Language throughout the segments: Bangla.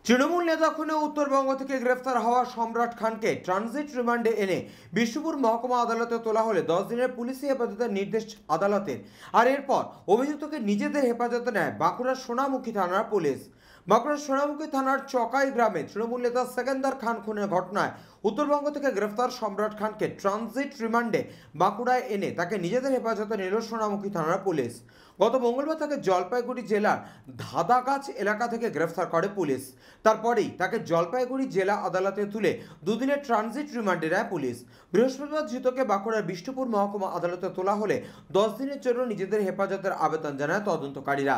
তৃণমূল নেতা খুনে উত্তরবঙ্গ থেকে গ্রেফতার হওয়া সম্রাট খানকে ট্রানজিট রিমান্ডে এনে বিষ্ণুপুর মহকুমা আদালতে তোলা হলে 10 দিনের পুলিশি হেফাজতের নির্দেশ আদালতের। আর এরপর অভিযুক্তকে নিজেদের হেফাজতে নেয় বাঁকুড়ার সোনামুখী থানার পুলিশ। বাঁকুড়ার সোনামুখী থানার চকাই গ্রামে তৃণমূল নেতা সেকেন্দার খান খুনের ঘটনায় উত্তরবঙ্গ থেকে গ্রেফতার সম্রাট খানকে ট্রানজিট রিমান্ডে বাঁকুড়ায় এনে তাকে নিজেদের হেফাজতে নিল সোনামুখী থানার পুলিশ। গত মঙ্গলবার তাকে জলপাইগুড়ি জেলার ধাদাগাছ এলাকা থেকে গ্রেফতার করে পুলিশ। তারপরেই তাকে জলপাইগুড়ি জেলা আদালতে তুলে দুদিনের ট্রানজিট রিমান্ডে নেয় পুলিশ। বৃহস্পতিবার ধৃতকে বাঁকুড়ার বিষ্ণুপুর মহকুমা আদালতে তোলা হলে 10 দিনের জন্য নিজেদের হেফাজতের আবেদন জানায় তদন্তকারীরা।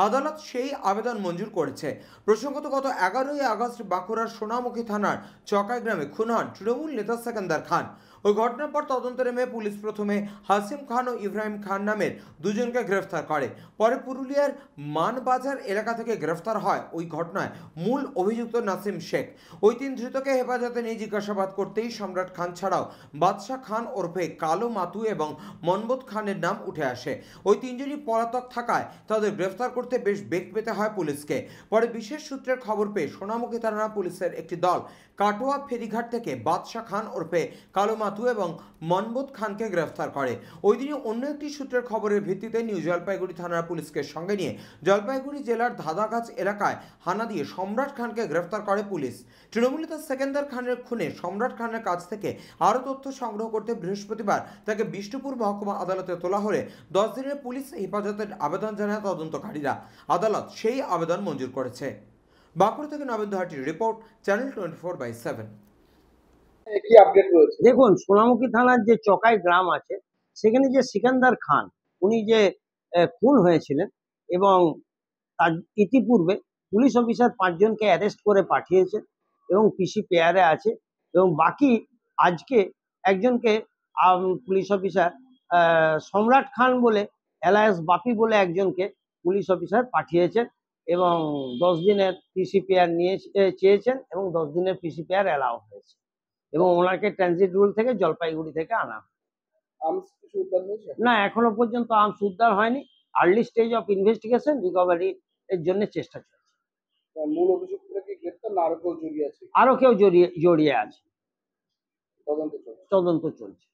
আদালত সেই আবেদন মঞ্জুর করেছে। প্রসঙ্গত গত 11ই আগস্ট বাঁকুড়ার সোনামুখী থানার চকাই গ্রামে খুন হন তৃণমূল নেতা সেকেন্দার খান। ওই ঘটনার পর তদন্তে নেমে পুলিশ প্রথমে হাসিম খান ও ইব্রাহিম খান নামের দুজনকে গ্রেফতার করে। পরে পুরুলিয়ার মানবাজার এলাকা থেকে গ্রেফতার হয় ওই ঘটনায় মূল অভিযুক্ত নাসিম শেখ। ওই 3 ধৃতকে হেফাজতে নিয়ে জিজ্ঞাসাবাদ করতেই সম্রাট খান ছাড়াও বাদশাহ খান ওরফে কালো মাতু এবং মনবোধ খানের নাম উঠে আসে। ওই 3জনই পলাতক থাকায় তাদের গ্রেফতার করতে বেশ বেগ পেতে হয় পুলিশকে। পরে বিশেষ সূত্রের খবর পেয়ে সোনামুখী থানা পুলিশের একটি দল কাটোয়া ফেরিঘাট থেকে বাদশাহ খান ওরফে কালো মাতু এবং মনবোধ খানকে গ্রেফতার করে। ওই দিনই অন্য একটি সূত্রের খবরের ভিত্তিতে নিউ জলপাইগুড়ি থানার পুলিশকে সঙ্গে নিয়ে জলপাইগুড়ি জেলার ধাদাগাছ এলাকায় হানা দিয়ে সম্রাট খানকে গ্রেফতার করে পুলিশ। তৃণমূল নেতা সেকেন্দার খানের খুনে সম্রাট খানের কাছ থেকে আরও তথ্য সংগ্রহ করতে বৃহস্পতিবার তাকে বিষ্ণুপুর মহকুমা আদালতে তোলা হলে 10 দিনের পুলিশ হেফাজতের আবেদন জানায় তদন্তকারীরা। আদালত সেই আবেদন মঞ্জুর করেছে। বাঁকুড়া থেকে নবেন্দু হাটির রিপোর্ট, চ্যানেল 24/7। কি আপডেট রয়েছে? দেখুন, সোনামুখী থানার যে চকাই গ্রাম আছে সেখানে যে সিকান্দার খান উনি যে খুন হয়েছিলেন এবং তার ইতিপূর্বে পুলিশ অফিসার 5জনকে অ্যারেস্ট করে পাঠিয়েছে এবং পিসি পেয়ারে আছে এবং বাকি আজকে একজনকে পুলিশ অফিসার সম্রাট খান বলে এলায়েন্স বাপি বলে একজনকে পুলিশ অফিসার পাঠিয়েছেন এবং 10 দিনের পিসি পেয়ার নিয়ে চেয়েছেন এবং 10 দিনের পিসি পেয়ার অ্যালাউ হয়েছে এবং ওনাকে ট্রানজিট রুল থেকে জলপাইগুড়ি থেকে আনা। আর্মস কিছু উদ্ধার হয়েছে? না, এখনো পর্যন্ত আর্মস উদ্ধার হয়নি। Early stage of investigation, recovery এর জন্য চেষ্টা চলছে। মূল অভিযুক্তরা কি গ্রেফতার না আরো কেউ জড়িয়ে আছে? আরো কেউ জড়িয়ে আছে, তদন্ত চলছে। তদন্ত চলছে।